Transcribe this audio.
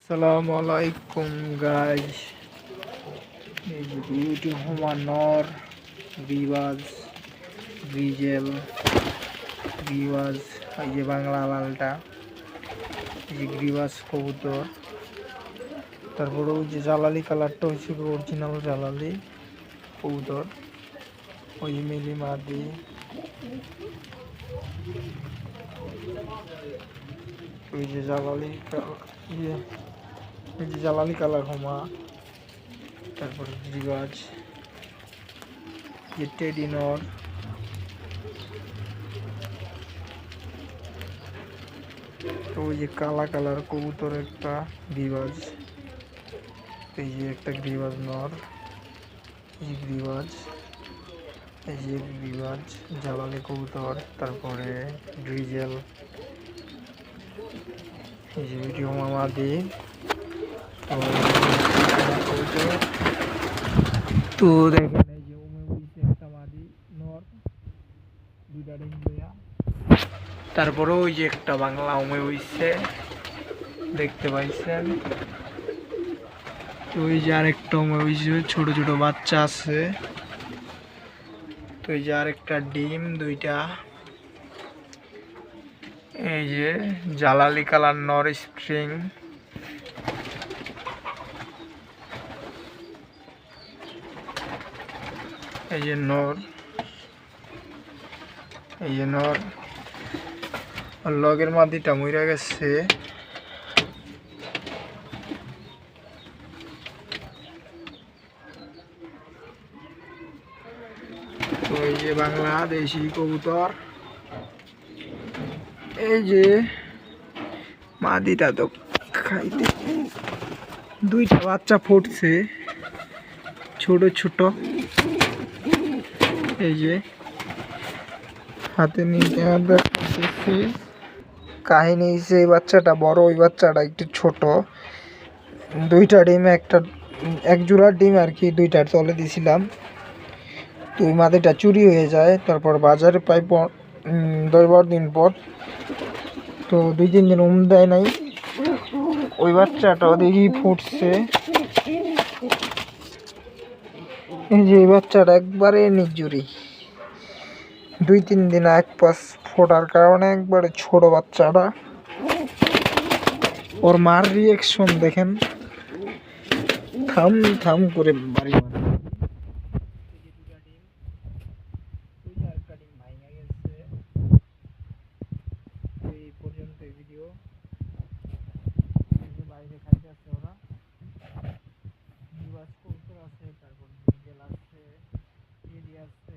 Assalamu alaikum guys. এই যে beauty হোমা নর রিওয়াজ রিজেল রিওয়াজ এই যে বাংলা লালটা এই যে গ্রিওয়াজ কবুতর তারপরে ওই যে জালালি কালারটা হচ্ছে অরিজিনাল জালালি কবুতর ওই যে মিলি মাদি ওই যে জালালি এই যে জালালি কালার হোমা তারপরে রিওয়াজ যে টেডি নর তো ওই যে কালা কালার কবুতর একটা গ্রিওয়াজ এই যে একটা গ্রিওয়াজ নর এই গ্রিওয়াজ এই যে গ্রিওয়াজ জালালি কবুতর তারপরে গ্রিজেল এই যে ভিডিও মামাদি তো দেখেন এই যে উমে উইছে একটা মাদি নর দুইটা ডিম লইয়া তারপরে ওই যে একটা বাংলা উমে উইছে দেখতে পাইছেন তো ওই যে আরেকটা উমে উইছে ছোট ছোট বাচ্চা আছে তো এই যে আরেকটা ডিম দুইটা এই যে জালালি কালার নর স্প্রিং এই যে নর লগের মাদিটা মইরা গেছে তো এই যে বাংলাদেশি কবুতর এই যে মাদিটা তো খাইতে দুইটা বাচ্চা ফুটছে ছোট ছোট এই যে হাতে নিয়ে দেখতেছি কাহিনী হচ্ছে এই বাচ্চাটা বড় ওই বাচ্চাটা একটু ছোট দুইটা ডিম একটা এক জোড়ার ডিম আর কি দুইটার তলে দিছিলাম তো ওই মাদিটা চুরি হয়ে যায় তারপর বাজারে পাই 10-12 দিন পর তো 2-3 দিন দেয় নাই ওই বাচ্চাটা দেখি ফুটছে এই যে এই বাচ্চাটা একবারে নিজুরি 2-3 দিন এক পাশ ফোটার কারণে একবারে ছোট বাচ্চাটা ওর মার রিয়েকশন দেখেন থাম থাম করে বাড়ি মারে এই পর্যন্ত ভিডিও বাইরে খাইতে আছে ওরা আছে তারপর আছে আছে